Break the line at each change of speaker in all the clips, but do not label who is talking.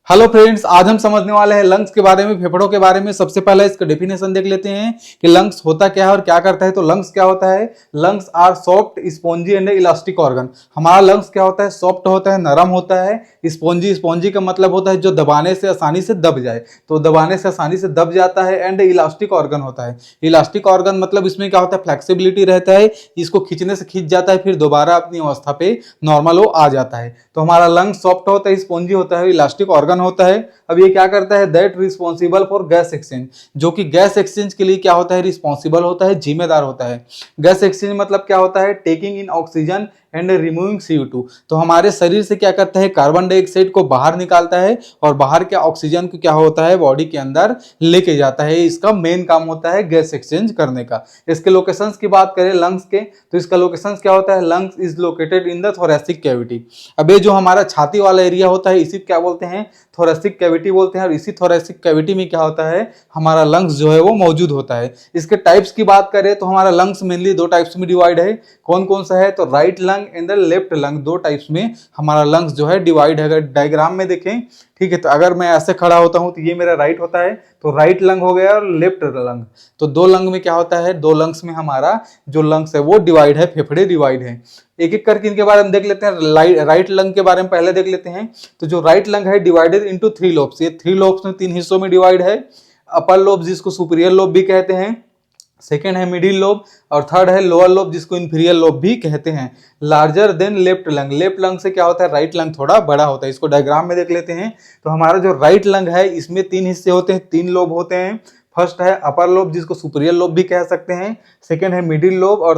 Hello friends, आज हम समझने वाले हैं लंग्स के बारे में, फेफड़ों के बारे में। सबसे पहले इसका डेफिनेशन देख लेते हैं कि लंग्स होता क्या है और क्या करता है। तो लंग्स क्या होता है? Lungs are soft, spongy and elastic organ. हमारा लंग्स क्या होता है? सॉफ्ट होता है, नरम होता है। स्पॉन्जी, स्पॉन्जी का मतलब होता है जो दबाने से आसानी से दब जाए, तो दबाने से आसानी से दब जाता है। एंड इलास्टिक ऑर्गन होता है। इलास्टिक ऑर्गन मतलब इसमें क्या होता है? फ्लेक्सिबिलिटी रहता है, इसको खींचने से खींच जाता है, फिर दोबारा अपनी अवस्था पे नॉर्मल हो आ जाता है। तो हमारा लंग्स सॉफ्ट होता है, स्पॉन्जी होता है, इलास्टिक ऑर्गन होता है। अब ये क्या करता है? That responsible for gas exchange, जो कि गैस एक्सचेंज के लिए क्या होता है? रिस्पॉन्सिबल होता है, जिम्मेदार होता है। गैस एक्सचेंज मतलब क्या होता है? Taking in oxygen and removing CO2। तो हमारे शरीर से क्या करता है? कार्बन डाइऑक्साइड को बाहर निकालता है और बाहर के ऑक्सीजन को क्या होता है? बॉडी के अंदर लेके जाता है। इसका मेन काम होता है गैस एक्सचेंज करने का। इसके लोकेशंस की बात करें लंग्स के, तो इसका लोकेशंस क्या होता है? Lungs is located in the thoracic cavity. अब ये जो हमारा छाती वाला एरिया होता है, इसी क्या बोलते हैं? थोरेसिक कैविटी बोलते हैं। और इसी थोरेसिक कैविटी में क्या होता है? हमारा लंग्स जो है वो मौजूद होता है। इसके टाइप्स की बात करें तो हमारा लंग्स मेनली दो टाइप्स में डिवाइड है। कौन कौन सा है? तो right lung and the left lung, दो टाइप्स में हमारा लंग्स जो है डिवाइड है। अगर डायग्राम में देखें, ठीक है, तो अगर मैं ऐसे खड़ा होता हूं तो ये मेरा राइट होता है, तो राइट लंग हो गया, और लेफ्ट लंग। तो दो लंग में क्या होता है? दो लंग्स में हमारा जो लंग्स है वो डिवाइड है, फेफड़े डिवाइड है। एक एक करके इनके बारे में देख लेते हैं। राइट लंग के बारे में पहले देख लेते हैं। तो जो राइट लंग है डिवाइडेड इनटू 3 लोब्स। ये 3 लोब्स में 3 हिस्सों में डिवाइड है। अपर लोब जिसको सुपीरियर लोब भी कहते हैं, सेकेंड है मिडिल लोब, और थर्ड है लोअर लोब जिसको इंफीरियर लोब भी कहते हैं। Larger than left lung. Left lung से क्या होता है? राइट लंग थोड़ा बड़ा होता है। इसको डायग्राम में देख लेते हैं। तो हमारा जो राइट लंग है इसमें 3 हिस्से होते हैं, 3 लोब होते हैं। फर्स्ट है अपर लोब जिसको सुपीरियर लोब भी कह सकते हैं, सेकेंड है मिडिल लोब, और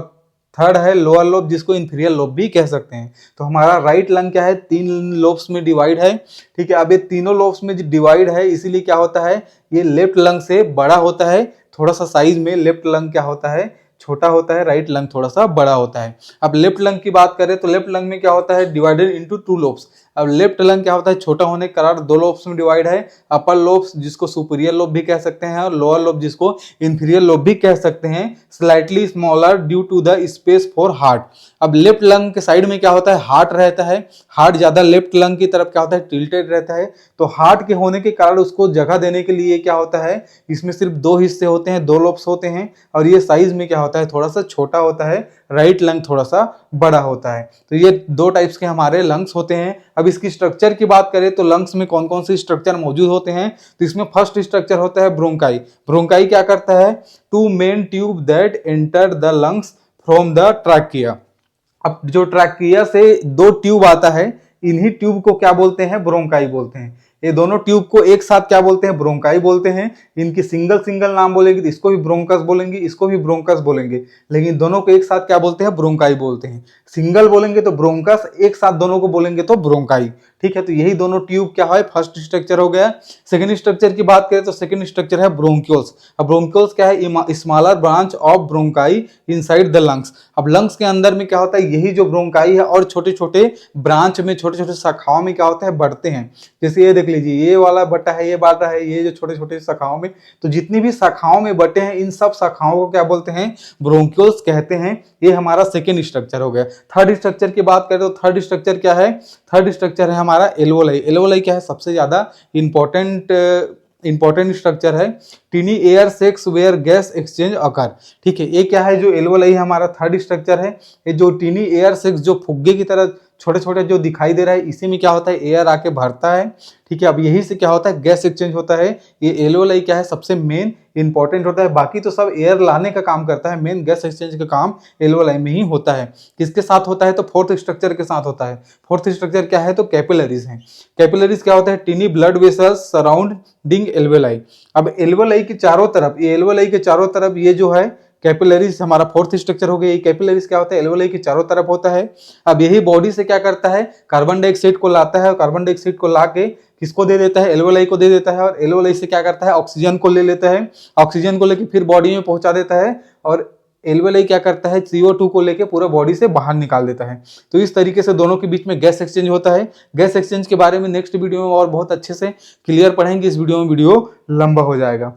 थर्ड है लोअर लोब जिसको इंफीरियर लोब भी कह सकते हैं। तो हमारा राइट लंग क्या है? 3 लोब्स में डिवाइड है। ठीक है, अब ये तीनों लोब्स में डिवाइड है, इसीलिए क्या होता है? ये लेफ्ट लंग से बड़ा होता है। थोड़ा सा साइज में लेफ्ट लंग क्या होता है? छोटा होता है, राइट लंग थोड़ा सा बड़ा होता है। अब लेफ्ट लंग की बात करें तो लेफ्ट लंग में क्या होता है? Divided into 2 lobes. अब लेफ्ट लंग क्या होता है? छोटा होने के कारण 2 लोब्स में डिवाइड है। अपर लोब्स जिसको सुपीरियर लोब भी कह सकते हैं, और लोअर लोब जिसको इंफीरियर लोब भी कह सकते हैं। Slightly smaller due to the space for heart. अब लेफ्ट लंग के साइड में क्या होता है? हार्ट रहता है। हार्ट ज्यादा लेफ्ट लंग की तरफ क्या होता है? टिल्टेड रहता है। तो हार्ट के होने के कारण उसको जगह देने के लिए क्या होता है? इसमें सिर्फ 2 हिस्से होते हैं, 2 लोब्स होते हैं, और ये साइज में क्या होता है? थोड़ा सा छोटा होता है। राइट लंग थोड़ा सा बड़ा होता है। तो ये 2 टाइप्स के हमारे लंग्स होते हैं। अब इसकी स्ट्रक्चर की बात करें तो लंग्स में कौन कौन से स्ट्रक्चर मौजूद होते हैं? तो इसमें फर्स्ट स्ट्रक्चर होता है ब्रोंकाई। ब्रोंकाई क्या करता है? 2 main tube that enter the lungs from the trachea. अब जो ट्रैकिया से 2 ट्यूब आता है, इन्हीं ट्यूब को क्या बोलते हैं? ब्रोंकाई बोलते हैं। ये दोनों ट्यूब को एक साथ क्या बोलते हैं? ब्रोंकाई बोलते हैं। इनकी सिंगल सिंगल नाम बोलेंगे तो इसको भी ब्रोंकस बोलेंगे, इसको भी ब्रोंकस बोलेंगे, लेकिन दोनों को एक साथ क्या बोलते हैं? ब्रोंकाई बोलते हैं। सिंगल बोलेंगे तो ब्रोंकस, एक साथ दोनों को बोलेंगे तो ब्रोंकाई। ठीक है, तो यही दोनों ट्यूब क्या है? फर्स्ट स्ट्रक्चर हो गया। सेकंड स्ट्रक्चर की बात करें तो सेकंड स्ट्रक्चर है ब्रोंक्यूल्स। अब ब्रोंक्यूल्स क्या है? Smaller branch of bronchi inside the lungs. अब लंग्स के अंदर में क्या होता है? यही जो ब्रोंकाई है और छोटे छोटे ब्रांच में, छोटे छोटे शाखाओं में क्या होता है? बढ़ते हैं। जैसे ये देख लीजिए, ये वाला बटा है, ये बाटा है, ये जो छोटे छोटे शाखाओं में, तो जितनी भी शाखाओं में बटे हैं इन सब शाखाओं को क्या बोलते हैं? ब्रोंक्यूल्स कहते हैं। ये हमारा सेकेंड स्ट्रक्चर हो गया। थर्ड स्ट्रक्चर की बात करें तो थर्ड स्ट्रक्चर क्या है? थर्ड स्ट्रक्चर है हमारा एल्वोलाई। एल्वोलाई क्या है? सबसे ज्यादा इंपॉर्टेंट स्ट्रक्चर है। Tiny air sacs where gas exchange occur. ठीक है, ये क्या है? जो एल्वोलाई हमारा थर्ड स्ट्रक्चर है। ये जो टीनी एयर सेक्स, जो फुग्गे की तरह छोटे छोटे जो दिखाई दे रहा है, इसी में क्या होता है? एयर आके भरता है। ठीक है, अब यही से क्या होता है? गैस एक्सचेंज होता है। ये एल्वोलाई क्या है? सबसे मेन इंपॉर्टेंट होता है। बाकी तो सब एयर लाने का काम करता है, मेन गैस एक्सचेंज का काम एल्वोलाई में ही होता है। किसके साथ होता है? तो फोर्थ स्ट्रक्चर के साथ होता है। फोर्थ स्ट्रक्चर क्या है? तो कैपिलरीज है। कैपिलरीज क्या होता है? टिनी ब्लड वेसल्स सराउंडिंग एल्वोलाई। अब एल्वोलाई के चारों तरफ, ये एल्वोलाई के चारों तरफ ये जो है कैपिलरीज हमारा फोर्थ स्ट्रक्चर हो गया। ये कैपिलरीज क्या होता है? एल्वोलाई के चारों तरफ होता है। अब यही बॉडी से क्या करता है? कार्बन डाइऑक्साइड को लाता है, और कार्बन डाइऑक्साइड को ला के किसको दे देता है? एल्वोलाई को दे देता है। और एल्वोलाई से क्या करता है? ऑक्सीजन को ले लेता है। ऑक्सीजन को लेके फिर बॉडी में पहुंचा देता है, और एल्वोलाई क्या करता है? CO2 को लेके पूरा बॉडी से बाहर निकाल देता है। तो इस तरीके से दोनों के बीच में गैस एक्सचेंज होता है। गैस एक्सचेंज के बारे में नेक्स्ट वीडियो में और बहुत अच्छे से क्लियर पढ़ेंगे। इस वीडियो में वीडियो लंबा हो जाएगा।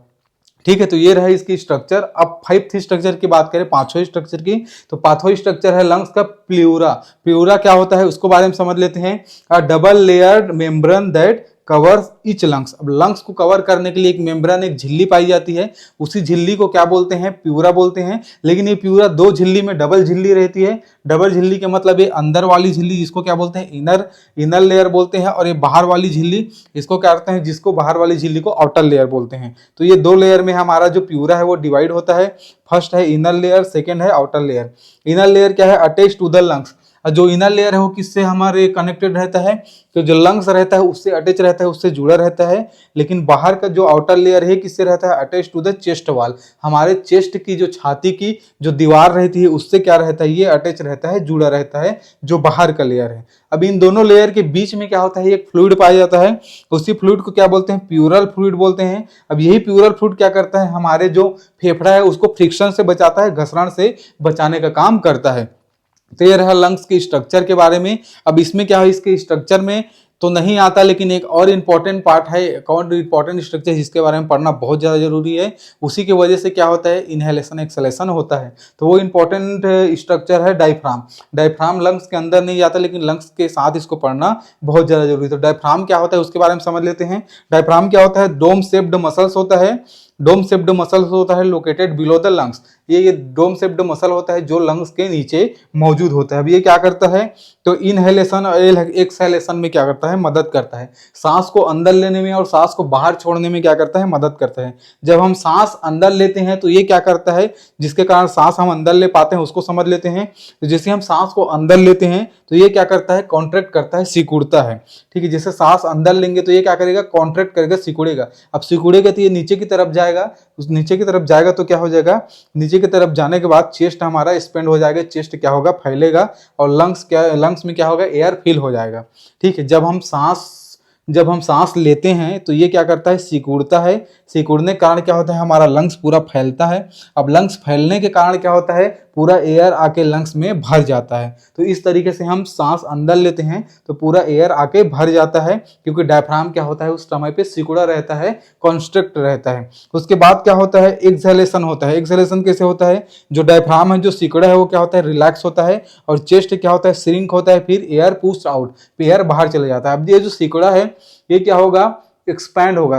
ठीक है, तो ये रहा इसकी स्ट्रक्चर। अब फाइव स्ट्रक्चर की बात करें, पांचवें स्ट्रक्चर की, तो पांचवा स्ट्रक्चर है लंग्स का प्ल्यूरा। प्ल्यूरा क्या होता है उसको बारे में समझ लेते हैं। अ double layered membrane that covers each lungs. अब लंग्स को कवर करने के लिए एक मेम्ब्रेन, एक झिल्ली पाई जाती है, उसी झिल्ली को क्या बोलते हैं, प्यूरा बोलते हैं। लेकिन ये प्यूरा दो झिल्ली में डबल झिल्ली रहती है। डबल झिल्ली के मतलब ये अंदर वाली झिल्ली जिसको क्या बोलते हैं, इनर लेयर बोलते हैं, और ये बाहर वाली झिल्ली इसको क्या करते हैं, जिसको बाहर वाली झिल्ली को आउटर लेयर बोलते हैं। तो ये दो लेयर में हमारा जो प्यूरा है वो डिवाइड होता है। फर्स्ट है इनर लेयर, सेकेंड है आउटर लेयर। इनर लेयर क्या है, अटैच टू द लंग्स। जो इनर लेयर है वो किससे हमारे कनेक्टेड रहता है, तो जो लंग्स रहता है उससे अटैच रहता है, उससे जुड़ा रहता है। लेकिन बाहर का जो आउटर लेयर है किससे रहता है, attach to the chest wall. हमारे चेस्ट की जो छाती की जो दीवार रहती है उससे क्या रहता है, ये अटैच रहता है, जुड़ा रहता है, जो बाहर का लेयर है। अब इन दोनों लेयर के बीच में क्या होता है, एक फ्लूइड पाया जाता है। उसी फ्लूइड को क्या बोलते हैं, प्यूरल फ्लूइड बोलते हैं। अब यही प्यूरल फ्लूइड क्या करता है, हमारे जो फेफड़ा है उसको फ्रिक्शन से बचाता है, घसरण से बचाने का काम करता है। तो ये रहा लंग्स के स्ट्रक्चर के बारे में। अब इसमें क्या है, इसके स्ट्रक्चर में तो नहीं आता, लेकिन एक और इम्पॉर्टेंट पार्ट है, एक और इम्पॉर्टेंट स्ट्रक्चर जिसके बारे में पढ़ना बहुत ज़्यादा जरूरी है। उसी की वजह से क्या होता है, इनहेलेशन एक्सहेलेशन होता है। तो वो इम्पॉर्टेंट स्ट्रक्चर है डायफ्राम। डायफ्राम लंग्स के अंदर नहीं आता, लेकिन लंग्स के साथ इसको पढ़ना बहुत ज़्यादा जरूरी है। तो डायफ्राम क्या होता है उसके बारे में समझ लेते हैं। डायफ्राम क्या होता है, डोम शेप्ड मसल्स होता है। डोम शेप्ड मसल्स होता है लोकेटेड बिलो द लंग्स। ये डोम शेप्ड मसल होता है जो लंग्स के नीचे मौजूद होता है। अब ये क्या करता है, तो इनहेलेशन और एक्सहेलेशन में क्या करता है, मदद करता है। सांस को अंदर लेने में और सांस को बाहर छोड़ने में क्या करता है, मदद करता है। जब हम सांस अंदर लेते हैं तो ये क्या करता है, जिसके कारण सांस हम अंदर ले पाते हैं उसको समझ लेते हैं। तो जैसे हम सांस को अंदर लेते हैं तो ये क्या करता है, कॉन्ट्रैक्ट करता है, सिकुड़ता है। ठीक है, जैसे सांस अंदर लेंगे तो ये क्या करेगा, कॉन्ट्रैक्ट करेगा, सिकुड़ेगा। अब सिकुड़ेगा तो ये नीचे की तरफ जाएगा, उस नीचे की तरफ जाएगा तो क्या हो जाएगा, नीचे की तरफ जाने के बाद चेस्ट हमारा एक्सपेंड हो जाएगा, चेस्ट क्या होगा, फैलेगा, और लंग्स में क्या होगा, एयर फिल हो जाएगा। ठीक है, जब हम सांस लेते हैं तो ये क्या करता है, सिकुड़ता है। सिकुड़ने के कारण क्या होता है, हमारा लंग्स पूरा फैलता है। अब लंग्स फैलने के कारण क्या होता है, पूरा एयर आके लंग्स में भर जाता है। तो इस तरीके से हम सांस अंदर लेते हैं तो पूरा एयर आके भर जाता है, क्योंकि डायफ्राम क्या होता है उस समय पे सिकुड़ा रहता है, कॉन्स्ट्रिक्ट रहता है। उसके बाद क्या होता है, एक्सहेलेशन होता है। एक्सहेलेशन कैसे होता है, जो डायफ्राम है जो सिकुड़ा है वो क्या होता है, रिलैक्स होता है, और चेस्ट क्या होता है, श्रिंक होता है, फिर एयर पुश आउट, एयर बाहर चले जाता है। अब ये जो सिकुड़ा है ये क्या होगा, एक्सपैंड होगा।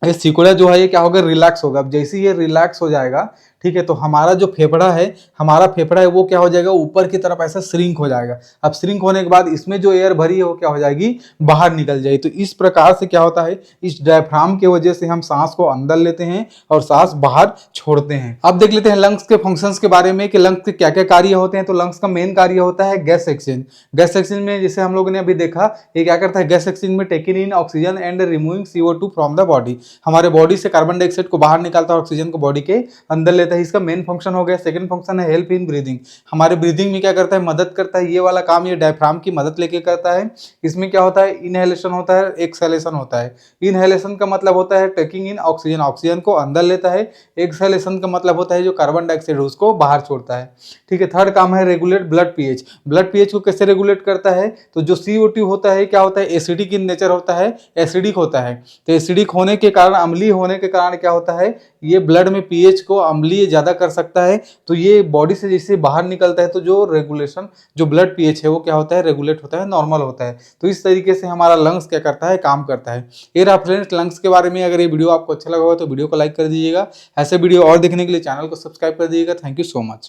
ये सिकुड़ा जो है ये क्या होगा, रिलैक्स होगा। अब जैसे ये रिलैक्स हो जाएगा, ठीक है, तो हमारा जो फेफड़ा है वो क्या हो जाएगा, ऊपर की तरफ ऐसा श्रिंक हो जाएगा। अब श्रिंक होने के बाद इसमें जो एयर भरी है वो क्या हो जाएगी, बाहर निकल जाएगी। तो इस प्रकार से क्या होता है, इस डायफ्राम की वजह से हम सांस को अंदर लेते हैं और सांस बाहर छोड़ते हैं। अब देख लेते हैं लंग्स के फंक्शंस के बारे में कि लंग्स के क्या क्या कार्य होते हैं। तो लंग्स का मेन कार्य होता है गैस एक्सचेंज। गैस एक्सचेंज में जैसे हम लोगों ने अभी देखा, ये क्या करता है, गैस एक्सचेंज में taking in oxygen and removing CO2 from the body. हमारे बॉडी से कार्बन डाइऑक्साइड को बाहर निकालता है, ऑक्सीजन को बॉडी के अंदर लेता है। इसका मेन फंक्शन हो गया। सेकंड फंक्शन है हेल्प इन ब्रीदिंग। हमारे ब्रीदिंग में क्या करता है, मदद करता है। ये वाला काम ये डायफ्राम की मदद लेके करता है। इसमें क्या होता है, इनहेलेशन होता है, एक्सहेलेशन होता है। इनहेलेशन का मतलब होता है टेकिंग इन ऑक्सीजन, ऑक्सीजन को अंदर लेता है। एक्सहेलेशन का मतलब होता है जो कार्बन डाइऑक्साइड उसको बाहर छोड़ता है। ठीक है, थर्ड काम है regulate blood pH. Blood pH को कैसे रेगुलेट करता है, तो जो CO2 होता है क्या होता है, एसिडिक इन नेचर होता है, एसिडिक होता है। तो एसिडिक होने के कारण, अम्लीय होने के कारण क्या होता है, ये ब्लड में पीएच को अम्लीय ज्यादा कर सकता है। तो ये बॉडी से जैसे बाहर निकलता है तो जो रेगुलेशन, जो ब्लड पीएच है वो क्या होता है, रेगुलेट होता है, नॉर्मल होता है। तो इस तरीके से हमारा लंग्स क्या करता है, काम करता है। ये रहा फ्रेंड्स लंग्स के बारे में। अगर ये वीडियो आपको अच्छा लगा हो तो वीडियो को लाइक कर दीजिएगा। ऐसे वीडियो और देखने के लिए चैनल को सब्सक्राइब कर दीजिएगा। Thank you so much.